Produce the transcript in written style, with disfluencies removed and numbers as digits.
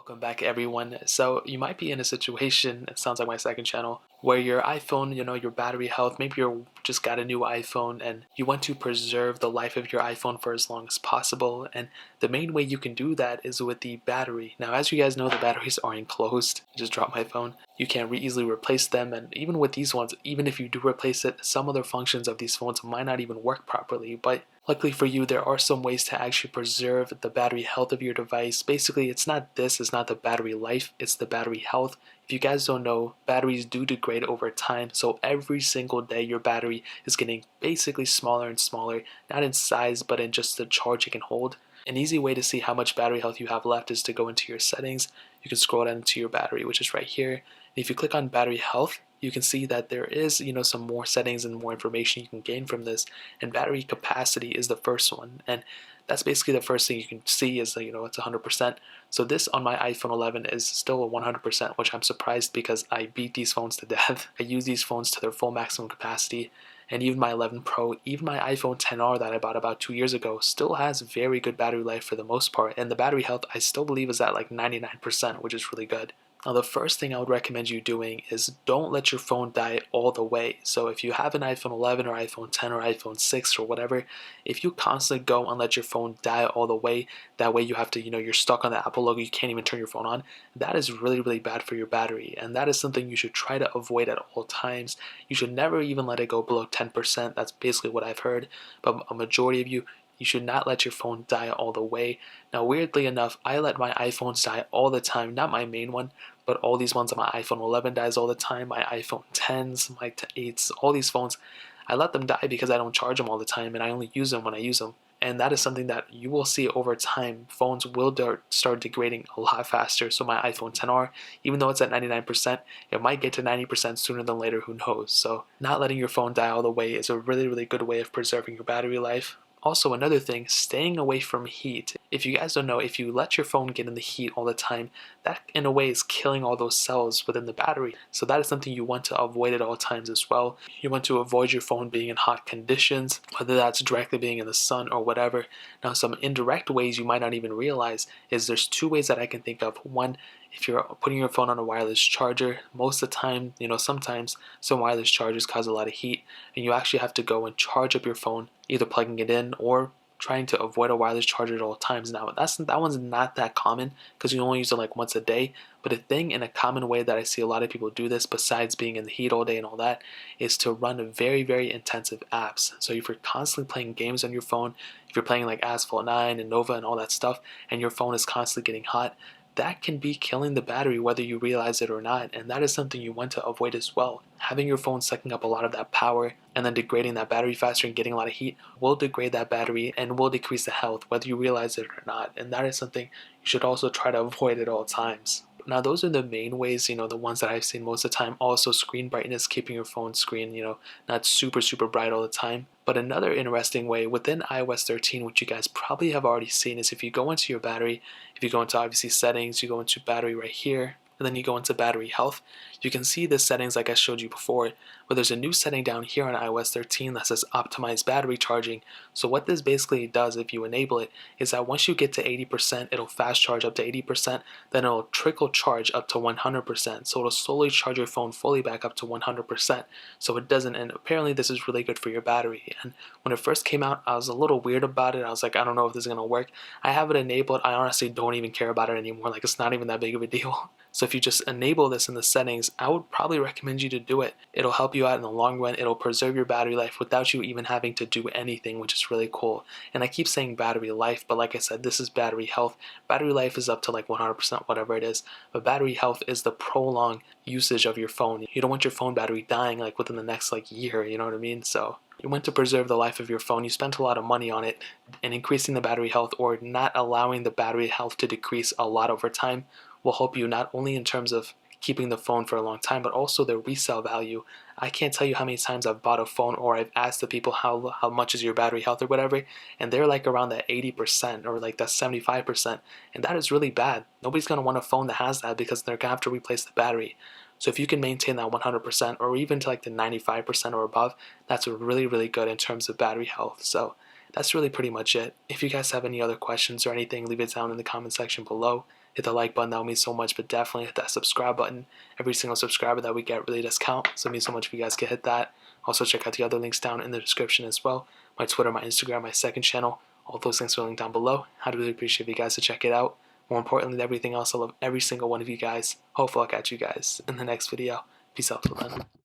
Welcome back, everyone. So you might be in a situation, it sounds like my second channel, where your iPhone, your battery health, maybe you just got a new iPhone and you want to preserve the life of your iPhone for as long as possible. And the main way you can do that is with the battery. Now, as you guys know, the batteries are enclosed. I just dropped my phone. You can't easily replace them. And even with these ones, even if you do replace it, some other functions of these phones might not even work properly. But luckily for you, there are some ways to actually preserve the battery health of your device. Basically, it's not the battery life, it's the battery health. If you guys don't know, batteries do degrade over time, so every single day your battery is getting basically smaller and smaller, not in size, but in just the charge it can hold. An easy way to see how much battery health you have left is to go into your settings. You can scroll down into your battery, which is right here. If you click on battery health, you can see that there is, some more settings and more information you can gain from this. And battery capacity is the first one. And that's basically the first thing you can see is that, it's 100%. So this on my iPhone 11 is still a 100%, which I'm surprised because I beat these phones to death. I use these phones to their full maximum capacity. And even my 11 Pro, even my iPhone 10R that I bought about 2 years ago still has very good battery life for the most part. And the battery health I still believe is at like 99%, which is really good. Now, the first thing I would recommend you doing is don't let your phone die all the way. So if you have an iPhone 11 or iPhone 10 or iPhone 6 or whatever, if you constantly go and let your phone die all the way, that way you have to, you're stuck on the Apple logo, you can't even turn your phone on, that is really, really bad for your battery. And that is something you should try to avoid at all times. You should never even let it go below 10%. That's basically what I've heard. But a majority of you should not let your phone die all the way. Now, weirdly enough, I let my iPhones die all the time, not my main one, but all these ones on my iPhone 11 dies all the time, my iPhone 10s, my 8s, all these phones, I let them die because I don't charge them all the time and I only use them when I use them. And that is something that you will see over time. Phones will start degrading a lot faster. So my iPhone 10R, even though it's at 99%, it might get to 90% sooner than later, who knows. So not letting your phone die all the way is a really, really good way of preserving your battery life. Also, another thing, staying away from heat. If you guys don't know, if you let your phone get in the heat all the time, that in a way is killing all those cells within the battery. So that is something you want to avoid at all times as well. You want to avoid your phone being in hot conditions, whether that's directly being in the sun or whatever. Now, some indirect ways you might not even realize is there's two ways that I can think of. One, if you're putting your phone on a wireless charger, most of the time, sometimes some wireless chargers cause a lot of heat and you actually have to go and charge up your phone, either plugging it in or trying to avoid a wireless charger at all times. Now, that one's not that common because you only use it like once a day. But a thing in a common way that I see a lot of people do this, besides being in the heat all day and all that, is to run very, very intensive apps. So if you're constantly playing games on your phone, if you're playing like Asphalt 9 and Nova and all that stuff, and your phone is constantly getting hot, that can be killing the battery whether you realize it or not, and that is something you want to avoid as well. Having your phone sucking up a lot of that power and then degrading that battery faster and getting a lot of heat will degrade that battery and will decrease the health whether you realize it or not, and that is something you should also try to avoid at all times. Now, those are the main ways, the ones that I've seen most of the time. Also, screen brightness, keeping your phone screen, not super, super bright all the time. But another interesting way within iOS 13, which you guys probably have already seen, is if you go into your battery, if you go into obviously settings, you go into battery right here, and then you go into battery health, you can see the settings like I showed you before, but there's a new setting down here on iOS 13 that says optimize battery charging. So what this basically does, if you enable it, is that once you get to 80%, it'll fast charge up to 80%, then it'll trickle charge up to 100%. So it'll slowly charge your phone fully back up to 100%. So it doesn't, and apparently this is really good for your battery. And when it first came out, I was a little weird about it. I was like, I don't know if this is gonna work. I have it enabled. I honestly don't even care about it anymore. Like, it's not even that big of a deal. So if you just enable this in the settings, I would probably recommend you to do it. It'll help you out in the long run. It'll preserve your battery life without you even having to do anything, which is really cool. And I keep saying battery life, but like I said, this is battery health. Battery life is up to like 100%, whatever it is. But battery health is the prolonged usage of your phone. You don't want your phone battery dying like within the next like year, you know what I mean? So you want to preserve the life of your phone. You spent a lot of money on it, and increasing the battery health or not allowing the battery health to decrease a lot over time will help you not only in terms of keeping the phone for a long time, but also the resale value. I can't tell you how many times I've bought a phone or I've asked the people how much is your battery health or whatever, and they're like around that 80% or like that 75%, and that is really bad. Nobody's going to want a phone that has that because they're going to have to replace the battery. So if you can maintain that 100% or even to like the 95% or above, that's really, really good in terms of battery health. So that's really pretty much it. If you guys have any other questions or anything, leave it down in the comment section below. hit the like button. That would mean so much. But definitely hit that subscribe button. Every single subscriber that we get really does count. So it means so much if you guys can hit that. Also check out the other links down in the description as well. My Twitter, my Instagram, my second channel. All those links are linked down below. I'd really appreciate you guys to check it out. More importantly than everything else, I love every single one of you guys. Hopefully I'll catch you guys in the next video. Peace out till then.